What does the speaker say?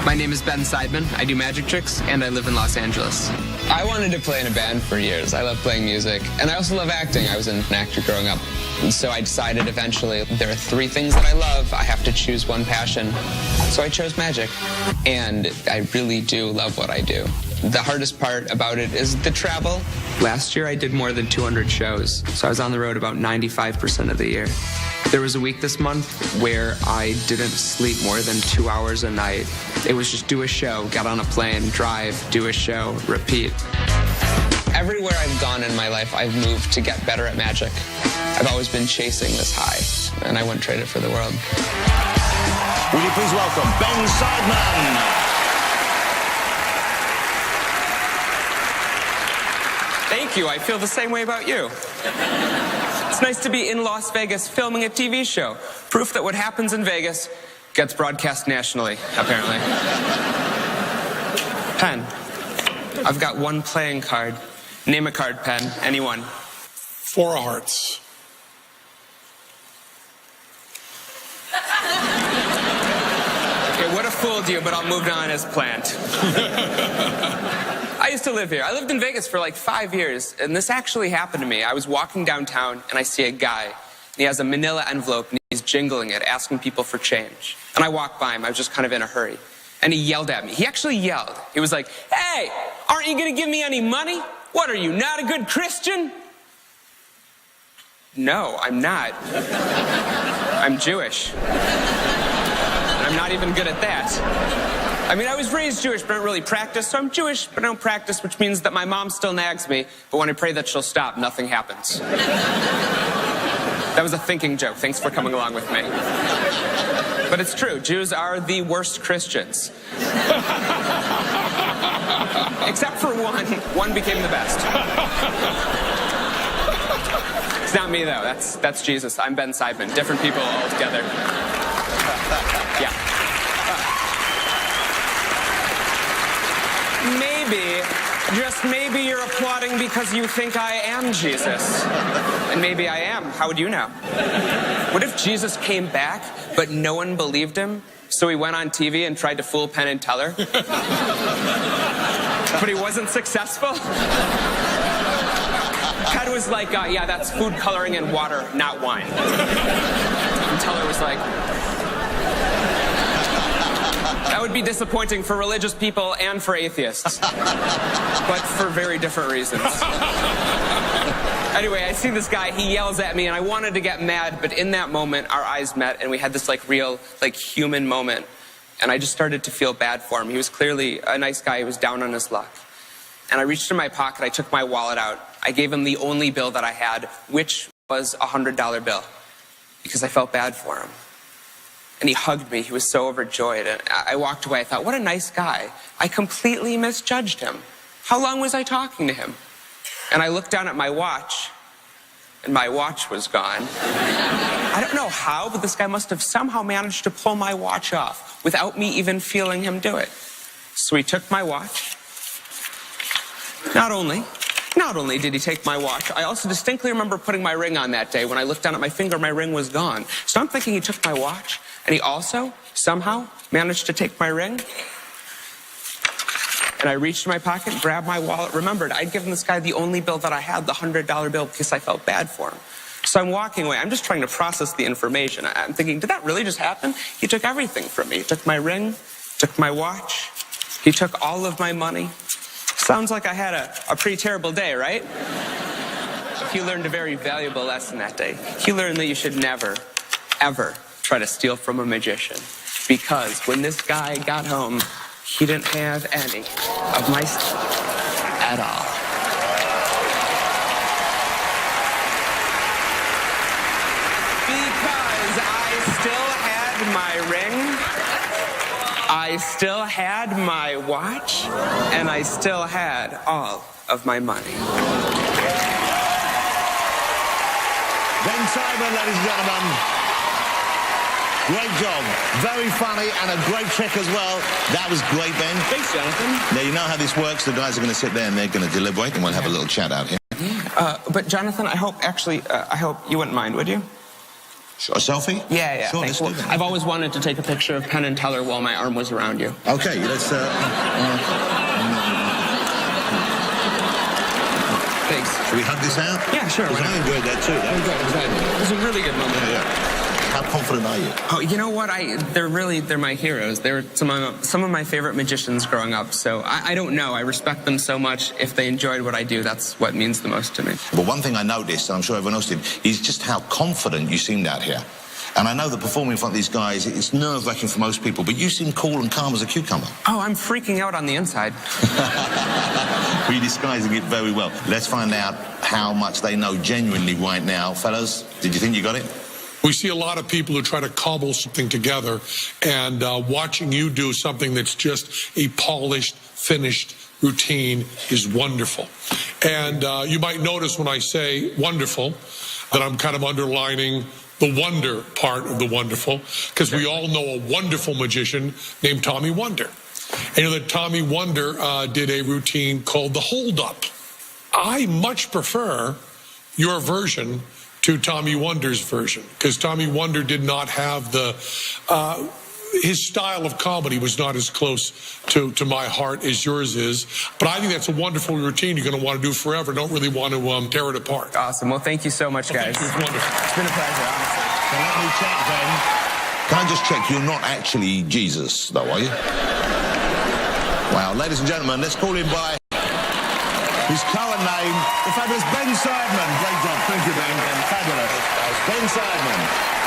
My name is Ben Seidman. I do magic tricks, and I live in Los Angeles. I wanted to play in a band for years. I love playing music, and I also love acting. I was an actor growing up. And so I decided eventually there are 3 things that I love. I have to choose one passion. So I chose magic, and I really do love what I do. The hardest part about it is the travel. Last year, I did more than 200 shows, so I was on the road about 95% of the year. There was a week this month where I didn't sleep more than 2 hours a night. It was just do a show, get on a plane, drive, do a show, repeat. Everywhere I've gone in my life, I've moved to get better at magic. I've always been chasing this high, and I wouldn't trade it for the world. Will you please welcome Ben Seidman? Thank you. I feel the same way about you. It's nice to be in Las Vegas filming a TV show. Proof that what happens in Vegas gets broadcast nationally, apparently. Penn, I've got one playing card. Name a card, Penn. Anyone. 4 of hearts. It would have fooled you, but I'll move on as planned. I used to live here. I lived in Vegas for like 5 years, and this actually happened to me. I was walking downtown, and I see a guy. And he has a manila envelope, and he's jingling it, asking people for change. And I walked by him. I was just kind of in a hurry. And he yelled at me. He actually yelled. He was like, "Hey, aren't you going to give me any money? What are you, not a good Christian?" No, I'm not. I'm Jewish. And I'm not even good at that. I mean, I was raised Jewish, but I don't really practice. So I'm Jewish, but I don't practice, which means that my mom still nags me. But when I pray that she'll stop, nothing happens. That was a thinking joke. Thanks for coming along with me. But it's true. Jews are the worst Christians. Except for one. One became the best. It's not me, though. That's Jesus. I'm Ben Seidman. Different people altogether. Yeah. Maybe, just maybe you're applauding because you think I am Jesus. And maybe I am. How would you know? What if Jesus came back, but no one believed him? So he went on TV and tried to fool Penn and Teller? But he wasn't successful? Penn was like, yeah, that's food coloring and water, not wine. And Teller was like, that would be disappointing for religious people and for atheists. But for very different reasons. Anyway, I see this guy, he yells at me, and I wanted to get mad, but in that moment, our eyes met, and we had this, real, human moment. And I just started to feel bad for him. He was clearly a nice guy. He was down on his luck. And I reached in my pocket, I took my wallet out. I gave him the only bill that I had, which was a $100 bill, because I felt bad for him. And he hugged me. He was so overjoyed. And I walked away. I thought, what a nice guy. I completely misjudged him. How long was I talking to him? And I looked down at my watch, and my watch was gone. I don't know how, but this guy must have somehow managed to pull my watch off without me even feeling him do it. So he took my watch. Not only did he take my watch, I also distinctly remember putting my ring on that day. When I looked down at my finger, my ring was gone. So I'm thinking he took my watch, and he also, somehow, managed to take my ring. And I reached in my pocket, grabbed my wallet, remembered I'd given this guy the only bill that I had, the $100 bill, because I felt bad for him. So I'm walking away. I'm just trying to process the information. I'm thinking, did that really just happen? He took everything from me. He took my ring, took my watch. He took all of my money. Sounds like I had a pretty terrible day, right? He learned a very valuable lesson that day. He learned that you should never, ever try to steal from a magician. Because when this guy got home, he didn't have any of my stuff at all. Because I still had my ring, I still had my watch, and I still had all of my money. Ben Seidman, ladies and gentlemen. Great job. Very funny and a great trick as well. That was great, Ben. Thanks, Jonathan. Now, you know how this works. The guys are going to sit there and they're going to deliberate, and we'll have a little chat out here. But Jonathan, I hope you wouldn't mind, would you? A selfie? Yeah. Sure, Thanks. let's do that. I've always wanted to take a picture of Penn and Teller while my arm was around you. Okay, let's... Thanks. Should we hug this out? Yeah, sure. Because I enjoyed that too. That was It was a really good moment. Yeah. How confident are you? Oh, you know what? They're my heroes. They were some of my favorite magicians growing up. So I don't know. I respect them so much. If they enjoyed what I do, that's what means the most to me. But one thing I noticed, and I'm sure everyone else did, is just how confident you seemed out here. And I know that performing in front of these guys, it's nerve-wracking for most people, but you seem cool and calm as a cucumber. Oh, I'm freaking out on the inside. You're disguising it very well. Let's find out how much they know genuinely right now. Fellas, did you think you got it? We see a lot of people who try to cobble something together, and watching you do something that's just a polished, finished routine is wonderful. And you might notice when I say wonderful that I'm kind of underlining the wonder part of the wonderful, because we all know a wonderful magician named Tommy Wonder. And you know that Tommy Wonder did a routine called the Hold Up. I much prefer your version to Tommy Wonder's version, because Tommy Wonder did not have the his style of comedy was not as close to my heart as yours is. But I think that's a wonderful routine you're going to want to do forever. Don't really want to tear it apart. Awesome. Well, thank you so much, guys. Thank you. It's wonderful. It's been a pleasure, honestly. So let me check then. Can I just check you're not actually Jesus, though, are you? Wow, ladies and gentlemen, let's call him by his current name, the fabulous Ben Seidman. Great job. Thank you, Ben. Fabulous. Ben Seidman.